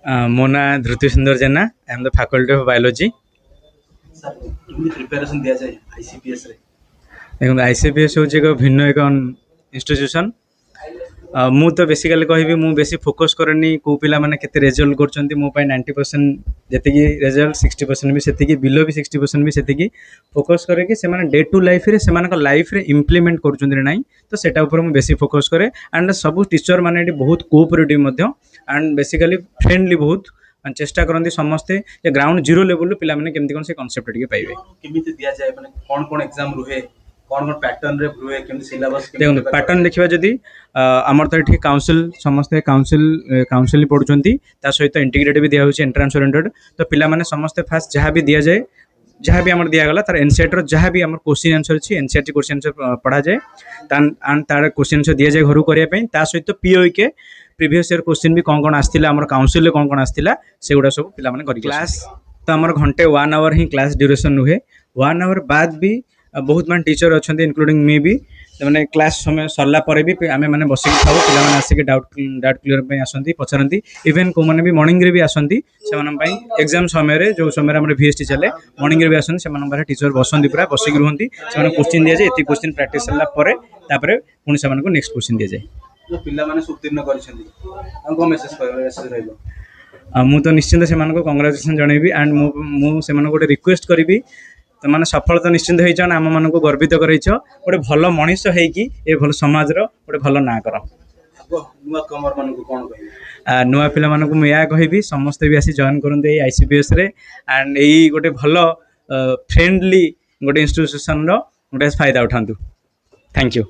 ମୋ ନାଁ Dhriti Sundar Jena. I am the faculty of biology. Sir केମିତି ପ୍ରିପାରେସନ୍ ଦିଆଯାଏ ICPS ରେ? ଦେଖନ୍ତୁ ICPS ହେଉଛି ଏକ ଭିନ୍ନ ଏକ ଇନଷ୍ଟିଟ୍ୟୁସନ୍। ମୁଁ ତ ବେସିକାଲି କହିବି, ମୁଁ ବେଶୀ ଫୋକସ୍ କରେନି କେଉଁ ପିଲାମାନେ କେତେ ରେଜଲ୍ଟ କରୁଛନ୍ତି। ମୋ ପାଇଁ 90% ଯେତିକି ରେଜଲ୍ଟ, 60% ବି ସେତିକି, ବିଲୋ ବି 60% ବି ସେତିକି ଫୋକସ୍ କରେ କି ସେମାନେ ଡେ ଟୁ ଲାଇଫ୍ରେ ସେମାନଙ୍କ ଲାଇଫ୍ରେ ଇମ୍ପ୍ଲିମେଣ୍ଟ କରୁଛନ୍ତି ନା ନାହିଁ। ତ ସେଇଟା ଉପରେ ମୁଁ ବେଶୀ ଫୋକସ୍ କରେ। ଆଣ୍ଡ ସବୁ ଟିଚର୍ ମାନେ ଏଠି ବହୁତ କୋଅପରେଟିଭ୍ ମଧ୍ୟ, ଆଣ୍ଡ ବେସିକାଲି ଫ୍ରେଣ୍ଡଲି ବହୁତ। ଚେଷ୍ଟା କରନ୍ତି ସମସ୍ତେ ଯେ ଗ୍ରାଉଣ୍ଡ ଜିରୋ ଲେଭେଲରୁ ପିଲାମାନେ କେମିତି କ'ଣ ସେ କନସେପ୍ଟ ଟିକେ ପାଇବେ। କେମିତି ଦିଆଯାଏ, ମାନେ କ'ଣ ଏକ୍ଜାମ୍ ରୁହେ, କ'ଣ ପ୍ୟାଟର୍ନରେ ରୁହେ, କେମିତି ସିଲାବସ୍? ଦେଖନ୍ତୁ ପ୍ୟାଟର୍ନ ଦେଖିବା ଯଦି ଆମର ତ ଏଠି କାଉନସିଲ୍, ସମସ୍ତେ କାଉନସିଲ୍ ପଢ଼ୁଛନ୍ତି। ତା ସହିତ ଇଣ୍ଟିଗ୍ରେଟେଡ୍ ବି ଦିଆହେଉଛି, ଏଣ୍ଟ୍ରାନ୍ସ ଓରିଏଣ୍ଟେଡ୍। ତ ପିଲାମାନେ ସମସ୍ତେ ଫାଷ୍ଟ ଯାହା ବି ଦିଆଯାଏ, ଯାହା ବି ଆମର ଦିଆଗଲା ତାର ଏନସିଆରଟିର ଯାହା ବି ଆମର କୋଶ୍ଚିନ୍ ଆନ୍ସର ଅଛି, ଏନସିଆରଟି କୋଶ୍ଚିନ୍ ଆନ୍ସର ପଢ଼ାଯାଏ। ଆଣ୍ଡ ତାର କୋଶ୍ଚିନ୍ ଆନ୍ସର ଦିଆଯାଏ ଘରକୁ କରିବା ପାଇଁ। ତା ସହିତ POK ପ୍ରିଭିୟସ୍ ଇୟର କୋଶ୍ଚିନ୍ ବି କ'ଣ ଆସିଥିଲା, ଆମର କାଉନସିଲ୍ରେ କ'ଣ ଆସିଥିଲା, ସେଗୁଡ଼ା ସବୁ ପିଲାମାନେ କରିକି କ୍ଲାସ୍। ତ ଆମର ଘଣ୍ଟେ 1 ଆୱାର ହିଁ କ୍ଲାସ୍ ଡ୍ୟୁରେସନ୍ ରୁହେ। 1 ଆୱାର ବାଦ ବି ବହୁତ ମାନେ ଟିଚର୍ ଅଛନ୍ତି, ଇନକ୍ଲୁଡ଼ିଂ ମି ବି। ସେମାନେ କ୍ଲାସ୍ ସମୟ ସରିଲା ପରେ ବି ଆମେ ମାନେ ବସିକି ଥାଉ, ପିଲାମାନେ ଆସିକି ଡାଉଟ୍ କ୍ଲିୟର ପାଇଁ ଆସନ୍ତି, ପଚାରନ୍ତି। ଇଭେନ୍ କେଉଁମାନେ ବି ମର୍ଣ୍ଣିଂରେ ବି ଆସନ୍ତି, ସେମାନଙ୍କ ପାଇଁ ଏକ୍ଜାମ୍ ସମୟରେ, ଯେଉଁ ସମୟରେ ଆମର VST ଚାଲେ, ମର୍ଣ୍ଣିଂରେ ବି ଆସନ୍ତି। ସେମାନଙ୍କ ପାଖରେ ଟିଚର୍ ବସନ୍ତି, ପୁରା ବସିକି ରୁହନ୍ତି। ସେମାନଙ୍କୁ କୋଶ୍ଚିନ୍ ଦିଆଯାଏ। ଏତିକି କୋଶ୍ଚିନ୍ ପ୍ରାକ୍ଟିସ୍ ହେଲା ପରେ ତାପରେ ପୁଣି ସେମାନଙ୍କୁ ନେକ୍ସଟ କୋଶ୍ଚିନ୍ ଦିଆଯାଏ। ଯେଉଁ ପିଲାମାନେ ଉତ୍ତୀର୍ଣ୍ଣ କରିଛନ୍ତି ଆଉ କ'ଣ ମେସେଜ୍ ରହିବ? ମୁଁ ତ ନିଶ୍ଚିନ୍ତ ସେମାନଙ୍କୁ କଂଗ୍ରାଚୁଲେସନ୍ ଜଣେଇବି। ଆଣ୍ଡ ମୁଁ ସେମାନଙ୍କୁ ଗୋଟେ ରିକ୍ୱେଷ୍ଟ କରିବି, ସେମାନେ ସଫଳତା ନିଶ୍ଚିନ୍ତ ହେଇଛ, ଆମମାନଙ୍କୁ ଗର୍ବିତ କରାଇଛ। ଗୋଟେ ଭଲ ମଣିଷ ହେଇକି ଏ ଭଲ ସମାଜର ଗୋଟେ ଭଲ ନାଁ କର। ନୂଆ କମର ମାନଙ୍କୁ କ'ଣ କହିବେ? ନୂଆ ପିଲାମାନଙ୍କୁ ମୁଁ ଏହା କହିବି, ସମସ୍ତେ ବି ଆସି ଜଏନ୍ କରନ୍ତୁ ଏଇ ICPSରେ। ଆଣ୍ଡ ଏଇ ଗୋଟେ ଭଲ ଫ୍ରେଣ୍ଡଲି ଗୋଟେ ଇନଷ୍ଟିଟ୍ୟୁସନ୍ର ଗୋଟେ ଫାଇଦା ଉଠାନ୍ତୁ। Thank you.